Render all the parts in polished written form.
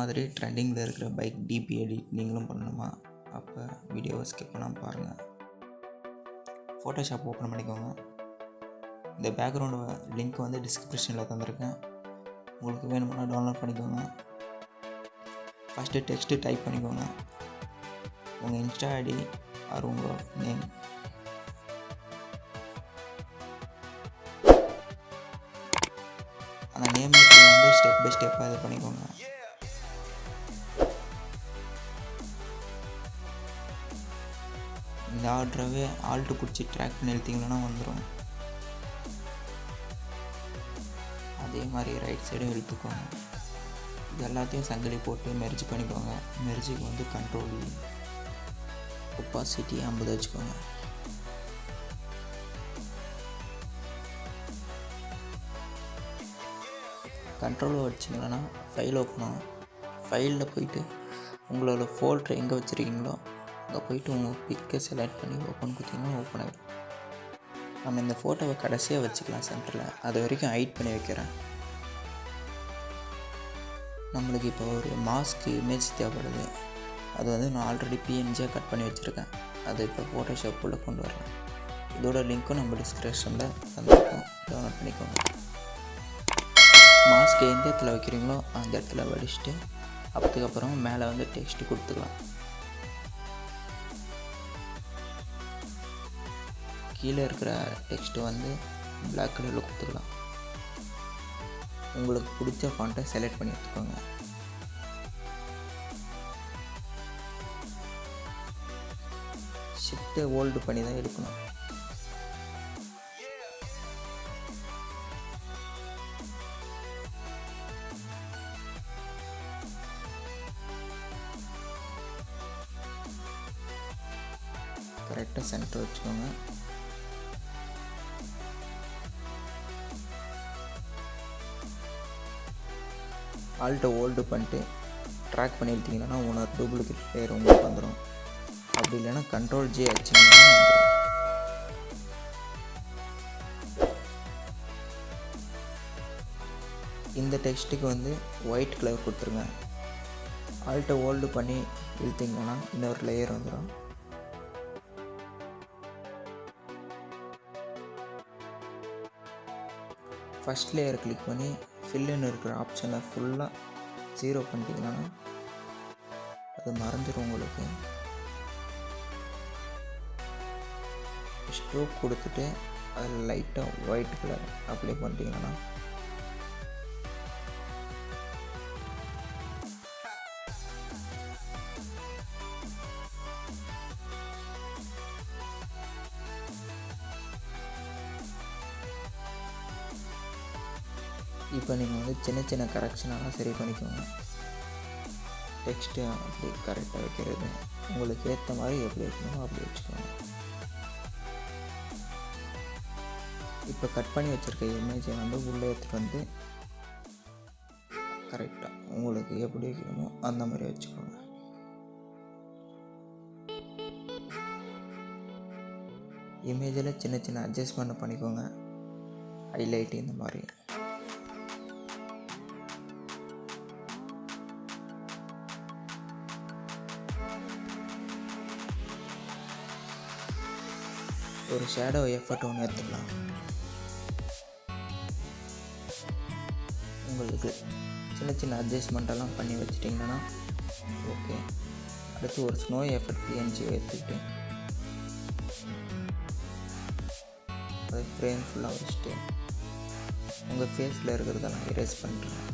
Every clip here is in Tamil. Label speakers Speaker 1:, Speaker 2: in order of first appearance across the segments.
Speaker 1: மாதிரி ட்ரெண்டிங்கில் இருக்கிற பைக் டிபி எடிட் நீங்களும் பண்ணணுமா? அப்போ வீடியோவை ஸ்கிப் பண்ணாமல் பாருங்கள். ஃபோட்டோஷாப் ஓப்பன் பண்ணிக்கோங்க. இந்த பேக்ரவுண்டு லிங்க் வந்து டிஸ்கிரிப்ஷனில் தந்திருக்கேன். உங்களுக்கு வேணும்னா டவுன்லோட் பண்ணிக்கோங்க. ஃபஸ்ட்டு டெக்ஸ்ட்டு டைப் பண்ணிக்கோங்க. உங்கள் இன்ஸ்டா ஐடி ஆர் உங்கள் நேம். அந்த நேம் வந்து ஸ்டெப் பை ஸ்டெப்பாக இது பண்ணிக்கோங்க. இந்த ஆர்டரவே ஆல்ட்டு பிடிச்சி ட்ராக் பண்ணி எழுத்திங்கன்னா வந்துடும். அதே மாதிரி ரைட் சைடும் இழுத்துக்கோங்க. இது எல்லாத்தையும் சங்கிலி போட்டு மெர்ஜ் பண்ணிக்கோங்க. மெர்ஜுக்கு வந்து கண்ட்ரோல் ஒப்பாசிட்டி 50 வச்சுக்கோங்க. கண்ட்ரோல் வச்சிங்கன்னா ஃபைல் ஓப்பன் ஆகும். ஃபைலில் போயிட்டு உங்களோட ஃபோல்டர் எங்கே வச்சுருக்கீங்களோ அங்கே போயிட்டு உங்கள் பிக்கை செலக்ட் பண்ணி ஓப்பன் கொடுத்தீங்கன்னா ஓப்பன் ஆகிடும். நம்ம இந்த ஃபோட்டோவை கடைசியாக வச்சுக்கலாம் சென்டரில். அது வரைக்கும் ஹைட் பண்ணி வைக்கிறேன். நம்மளுக்கு இப்போ ஒரு மாஸ்க் இமேஜ் தேவைப்படுது. அது வந்து நான் ஆல்ரெடி பிஎன்ஜியாக கட் பண்ணி வச்சுருக்கேன். அது இப்போ ஃபோட்டோஷாப்புக்குள்ளே கொண்டு வரேன். இதோட லிங்க்கும் நம்ம டிஸ்கிரிப்ஷனில் தந்துருக்கோம், டவுன்லோட் பண்ணிக்கோங்க. மாஸ்க் எந்த இடத்துல வைக்கிறீங்களோ அந்த இடத்துல வடிச்சுட்டு அதுக்கப்புறம் மேலே வந்து டெக்ஸ்ட் கொடுத்துக்கலாம். கீழே இருக்கிற டெக்ஸ்ட்டு வந்து பிளாக் கலரில் கொடுத்துக்கலாம். உங்களுக்கு பிடிச்ச ஃபாண்ட்டை செலக்ட் பண்ணி எடுத்துக்கோங்க. ஷிஃப்ட்டை ஹோல்டு பண்ணி தான் எடுக்கணும். கரெக்டாக சென்டர் வச்சுக்கோங்க. ஆல்ட்டை ஹோல்டு பண்ணிட்டு ட்ராக் பண்ணி எடுத்திங்கன்னா உனக்கு டூப்ளிகேட் லேயர் உங்களுக்கு வந்துடும். அப்படி இல்லைன்னா கண்ட்ரோல் ஜே வச்சிங்கன்னா வந்துடும். இந்த டெக்ஸ்ட்டுக்கு வந்து ஒயிட் கலர் கொடுத்துருங்க. ஆல்ட்டை ஹோல்டு பண்ணி இழுத்திங்கன்னா இன்னொரு லேயர் வந்துடும். ஃபஸ்ட் லேயர் கிளிக் பண்ணி ஃபில்லுன்னு இருக்கிற ஆப்ஷனை ஃபுல்லாக 0 பண்ணிட்டீங்கன்னா அது மறைஞ்சிடும் உங்களுக்கு. ஸ்ட்ரோக் கொடுத்துட்டு அதில் லைட்டாக ஒயிட் கலர் அப்ளை பண்ணிட்டீங்கன்னா இப்போ நீங்கள் வந்து சின்ன சின்ன கரெக்ஷனெல்லாம் சரி பண்ணிக்கோங்க. டெக்ஸ்ட்டு அப்படி கரெக்டாக வைக்கிறது உங்களுக்கு ஏற்ற மாதிரி எப்படி வைக்கணுமோ அப்படி வச்சுக்கோங்க. இப்போ கட் பண்ணி வச்சுருக்க இமேஜை வந்து உள்ளே எடுத்துகிட்டு வந்து கரெக்டாக உங்களுக்கு எப்படி வைக்கணுமோ அந்த மாதிரி வச்சுக்கோங்க. இமேஜில் சின்ன சின்ன அட்ஜஸ்ட்மெண்ட் பண்ணிக்கோங்க. ஹைலைட் இந்த மாதிரி. ஒரு ஷேடோ எஃபர்ட் ஒன்று எடுத்துக்கலாம். உங்களுக்கு சின்ன சின்ன அட்ஜஸ்ட்மெண்ட்டெல்லாம் பண்ணி வச்சிட்டிங்கன்னா ஓகே. அடுத்து ஒரு ஸ்னோ எஃபர்ட் பிஎன்ஜி எடுத்துக்கிட்டு அதை ஃப்ரேம் ஃபுல்லாக வச்சுட்டு உங்கள் ஃபேஸில் இருக்கிறதெல்லாம் எரேஸ் பண்ணிட்டுருங்க.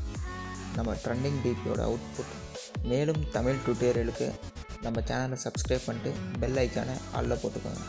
Speaker 1: நம்ம ட்ரெண்டிங் டிபியோட அவுட்புட். மேலும் தமிழ் டுட்டோரியலுக்கு நம்ம சேனலை சப்ஸ்கிரைப் பண்ணிட்டு பெல் ஐக்கானை ஆல்ல போட்டுக்கோங்க.